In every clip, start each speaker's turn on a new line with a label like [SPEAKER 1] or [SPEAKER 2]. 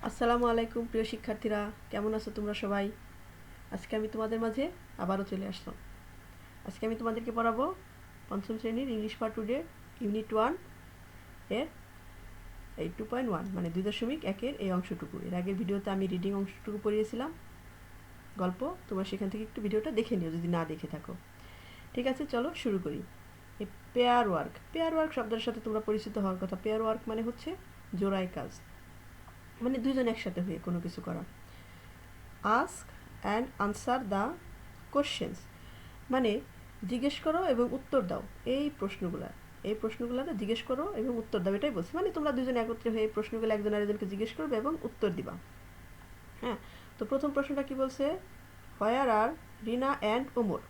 [SPEAKER 1] আসসালামু আলাইকুম প্রিয় শিক্ষার্থীরা, কেমন আছো তোমরা সবাই? আজকে আমি তোমাদের মাঝে আবারও চলে আসলাম। আজকে আমি তোমাদেরকে পড়াবো পঞ্চম শ্রেণীর ইংলিশ ফর টুডে ইউনিট 1 এর এই 2.1 মানে 2.1 এই অংশটুকু। এর আগের ভিডিওতে আমি রিডিং অংশটুকু পড়িয়েছিলাম গল্প। তোমরা সেখান থেকে একটু ভিডিওটা দেখে নিও যদি না দেখে থাকো। ঠিক আছে, চলো শুরু করি। এই পেয়ার ওয়ার্ক শব্দের সাথে তোমরা পরিচিত হওয়ার কথা। পেয়ার ওয়ার্ক মানে হচ্ছে জোড়ায় কাজ, মানে দুইজন একসাথে হয়ে কোনো কিছু করা। Ask and answer the questions মানে জিজ্ঞেস করো এবং উত্তর দাও। এই প্রশ্নগুলো জিজ্ঞেস করো এবং উত্তর দাও, এটাই বলছি। মানে তোমরা দুজন একত্রে হয়ে এই প্রশ্নগুলো একজন আরেকজনকে জিজ্ঞেস করবে এবং উত্তর দিবা। হ্যাঁ, তো প্রথম প্রশ্নটা কি বলছে? হোয়ার আর রিনা অ্যান্ড ওমর।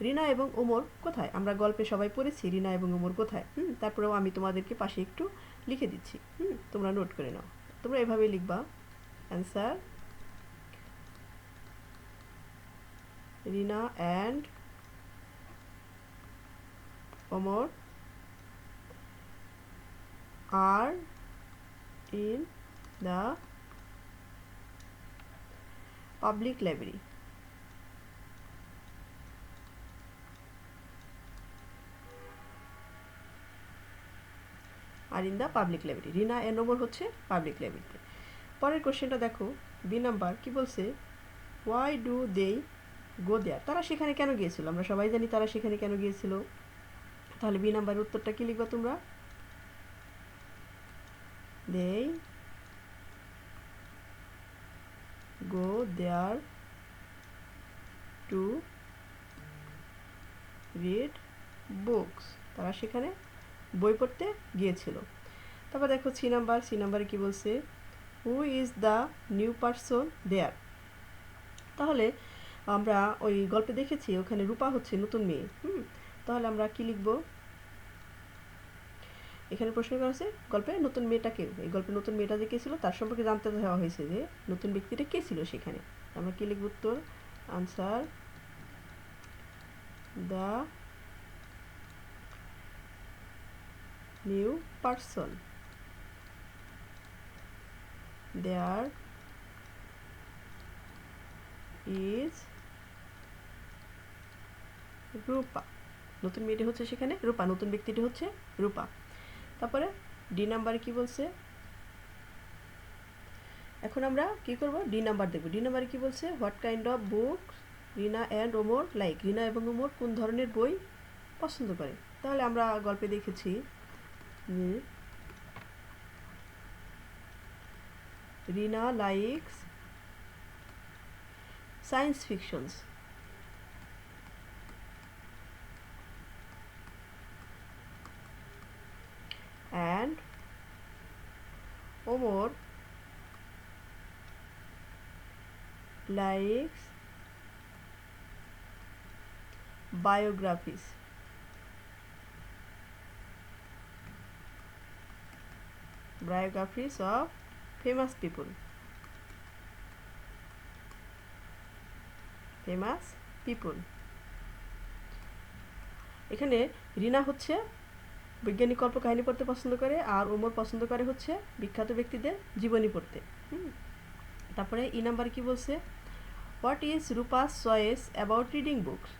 [SPEAKER 1] রিনা এবং ওমর কোথায়? আমরা গল্পে সবাই পড়েছি রিনা এবং ওমর কোথায়। তারপরেও আমি তোমাদেরকে পাশে একটু লিখে দিচ্ছি, তোমরা নোট করে নাও। তোমরা এভাবেই লিখবা, answer Rina and Omar are in the public library. আর in the public library. Rina এর নম্বর হচ্ছে পাবলিক লাইব্রেরিতে। পরের কোশ্চেনটা দেখো, বি নাম্বার কি বলছে? ওয়াই ডু দে গো দেয়ার। তারা সেখানে কেন গিয়েছিল? আমরা সবাই জানি তারা সেখানে কেন গিয়েছিল। তাহলে বি নাম্বারের উত্তরটা কি লিখবা তোমরা? দে গো দেয়ার টু রিড বুকস। তারা সেখানে বই পড়তে গিয়েছিল। তারপর দেখো সি নাম্বারে কি বলছে? Who is the new person there. তাহলে আমরা ওই গল্পে দেখেছি ওখানে রূপা হচ্ছে নতুন মেয়ে। তাহলে আমরা কি লিখব? এখানে প্রশ্ন করা হয়েছে গল্পে নতুন মেয়েটা কে। এই গল্পে নতুন মেয়েটা যে কে ছিল তার সম্পর্কে জানতে দেওয়া হয়েছে যে নতুন ব্যক্তিটা কে ছিল সেখানে। আমরা কি লিখব উত্তর? Answer the new person there is Rupa. নতুন মেয়েটি হচ্ছে সেখানে রূপা, নতুন ব্যক্তিটি হচ্ছে রূপা। তারপরে ডি নাম্বারে কি বলছে? এখন আমরা কি করব? ডি নাম্বার দেখব। ডি নাম্বারে কি বলছে? What kind of book Rina and Omar like. Rina এবং ওমর কোন ধরনের বই পছন্দ করে? তাহলে আমরা গল্পে দেখেছি Rina likes science fictions and Omar likes biographies. Biographies of famous people. Famous people. এখানে রিনা হচ্ছে বৈজ্ঞানিক কল্পকাহিনী পড়তে পছন্দ করে আর ওমর পছন্দ করে হচ্ছে বিখ্যাত ব্যক্তিদের জীবনী পড়তে। তারপরে ই নাম্বার কি বলছে? What is Rupa's choice about reading books.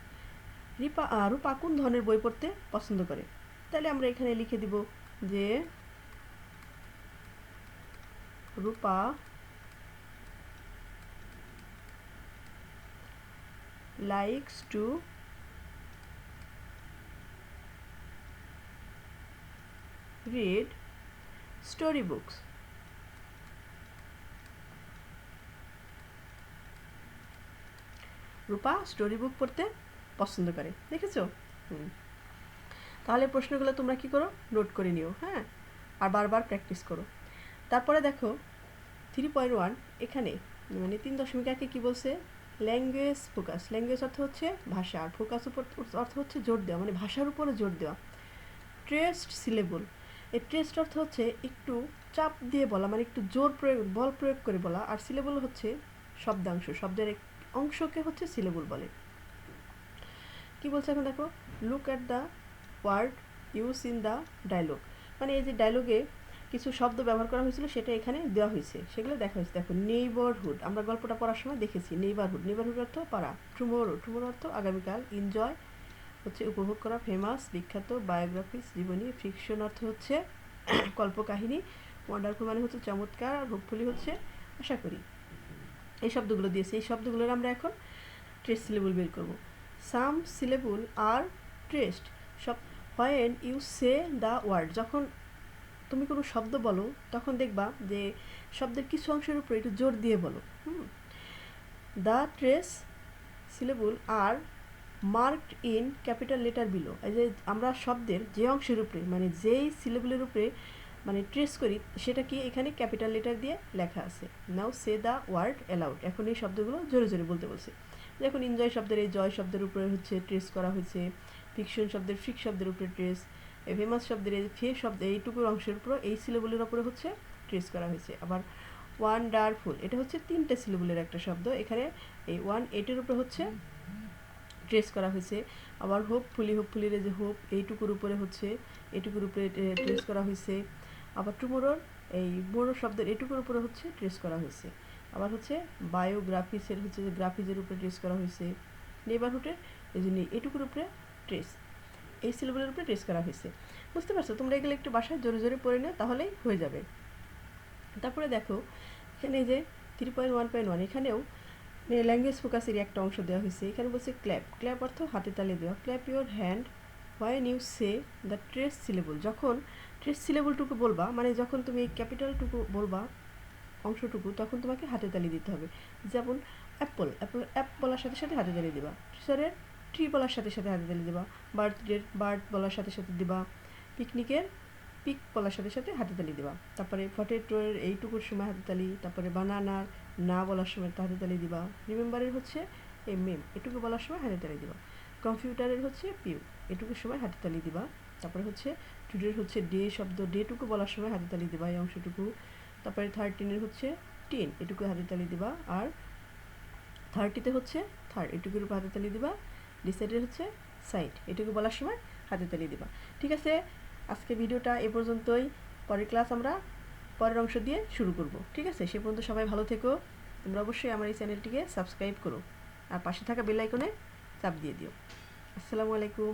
[SPEAKER 1] Rupa কোন ধরনের বই পড়তে পছন্দ করে? তাহলে আমরা এখানে লিখে দিব যে Rupa likes to read story books. Rupa story book পড়তে পছন্দ করে। দেখেছো? তাহলে প্রশ্নগুলো তোমরা কি করো? নোট করে নিও। হ্যাঁ, আর বারবার প্র্যাকটিস করো। তারপরে দেখো 3.1 এখানে মানে 3.1 কি বলছে? Language focus. ল্যাঙ্গুয়েজ অর্থ হচ্ছে ভাষা, আর ফোকাস অর্থ হচ্ছে জোর দেওয়া, মানে ভাষার উপরে জোর দেওয়া। Traced syllable. এই ট্রেসড অর্থ হচ্ছে একটু চাপ দিয়ে বলা, মানে একটু বল প্রয়োগ করে বলা। আর সিলেবল হচ্ছে শব্দাংশ, শব্দের এক অংশকে হচ্ছে সিলেবল বলে। কি বলছে এখন দেখো? Look at the word use in the dialogue. মানে এই যে ডায়লগে কিছু শব্দ ব্যবহার করা হয়েছিল সেটা এখানে দেওয়া হয়েছে, সেগুলো দেখা হয়েছে। দেখো নেইবারহুড, আমরা গল্পটা পড়ার সময় দেখেছি নেইবারহুড। নেইবারহুড অর্থ পাড়া। টুমোরো, টুমোরো অর্থ আগামীকাল। এনজয় হচ্ছে উপভোগ করা। ফেমাস বিখ্যাত। বায়োগ্রাফিস জীবনী। ফিকশন অর্থ হচ্ছে কল্পকাহিনী। ওয়ান্ডারফুল মানে হচ্ছে চমৎকার। আর হোপফুলি হচ্ছে আশা করি। এই শব্দগুলো দিয়েছে, এই শব্দগুলোর আমরা এখন ট্রেস সিলেবল বের করব। Some syllable are stressed. সব when you say the word, যখন তুমি কোনো শব্দ বলো তখন দেখবা যে শব্দের কিছু অংশের উপরে একটু জোর দিয়ে বলো। The stress syllable are marked in capital letter below. এই যে আমরা শব্দের যে অংশের উপরে মানে যেই সিলেবলের উপরে মানে ট্রেস করি সেটা কি এখানে ক্যাপিটাল লেটার দিয়ে লেখা আছে। নাও সে দ্য ওয়ার্ড অ্যালাউড, এখন এই শব্দগুলো জোরে জোরে বলতে বলছে। দেখুন এনজয় শব্দের এই জয় শব্দের উপরে হচ্ছে ট্রেস করা হয়েছে। ফিকশন শব্দের ফিক শব্দের উপরে ট্রেস। ফেমাস শব্দের এই ফে শব্দ এইটুকুর অংশের উপর এই সিলেবলের উপরে হচ্ছে ট্রেস করা হয়েছে। আবার ওয়ান্ডারফুল, এটা হচ্ছে 3টে সিলেবলের একটা শব্দ, এখানে এই 1-8-এর উপরে হচ্ছে ট্রেস করা হয়েছে। আবার হোপফুলি, হোপফুলির যে হোপ এইটুকুর উপরে হচ্ছে এইটুকুর উপরে ট্রেস করা হয়েছে। আবার টুমোরোর এই মোরো শব্দের এইটুকুর উপরে হচ্ছে ট্রেস করা হয়েছে। আবার হচ্ছে বায়োগ্রাফিসের হচ্ছে যে গ্রাফিজের উপরে ট্রেস করা হয়েছে। নেইবারহুডের এই জন্য এইটুকুর উপরে ট্রেস, এই সিলেবলের উপরে ট্রেস করা হয়েছে। বুঝতে পারছো? তোমরা এগুলো একটু বাসায় জোরে জোরে পড়ে নিও, তাহলেই হয়ে যাবে। তারপরে দেখো এখানে এই যে 3.1.1 এখানেও ল্যাঙ্গুয়েজ ফোকাসের একটা অংশ দেওয়া হয়েছে। এখানে বলছে ক্ল্যাপ। ক্ল্যাপ অর্থ হাতে তালি দেওয়া। Clap your hand when you say the stress syllable, যখন ট্রেস সিলেবলটুকু বলবা মানে যখন তুমি এই ক্যাপিটালটুকু বলবা অংশটুকু তখন তোমাকে হাতে তালি দিতে হবে। যেমন অ্যাপল, অ্যাপল অ্যাপ বলার সাথে সাথে হাতে তালি দিবা। টিচারের ট্রি বলার সাথে সাথে হাতে তালি দিবা। বার্থডের বার্থ বলার সাথে সাথে দিবা। পিকনিকের পিক বলার সাথে সাথে হাতে তালি দিবা। তারপরে পটেটোর এইটুকুর সময় হাতে তালি। তারপরে বানানার না বলার সময় হাতে তালি দিবা। রিমেম্বারের হচ্ছে এই মেম এটুকু বলার সময় হাতে তালি দিবা। কম্পিউটারের হচ্ছে পিউ এটুকুর সময় হাতে তালি দিবা। তারপরে হচ্ছে টুডের হচ্ছে ডে শব্দ ডেটুকু বলার সময় হাতে তালি দিবা এই অংশটুকু। তারপরে 13-এর হচ্ছে 10 এটুকু হাতে তালি দিবা। আর 30-তে হচ্ছে থার্ড এটুকুর উপর হাতে তালি দিবা। ডিসাইডের হচ্ছে সাইড এটুকু বলার সময় হাতে তালি দিবা। ঠিক আছে, আজকে ভিডিওটা এ পর্যন্তই। পরের ক্লাস আমরা পরের অংশ দিয়ে শুরু করব। ঠিক আছে, সে পর্যন্ত সবাই ভালো থেকো। তোমরা অবশ্যই আমার এই চ্যানেলটিকে সাবস্ক্রাইব করো আর পাশে থাকা বেল আইকনে চাপ দিয়ে দিও। আসসালামু আলাইকুম।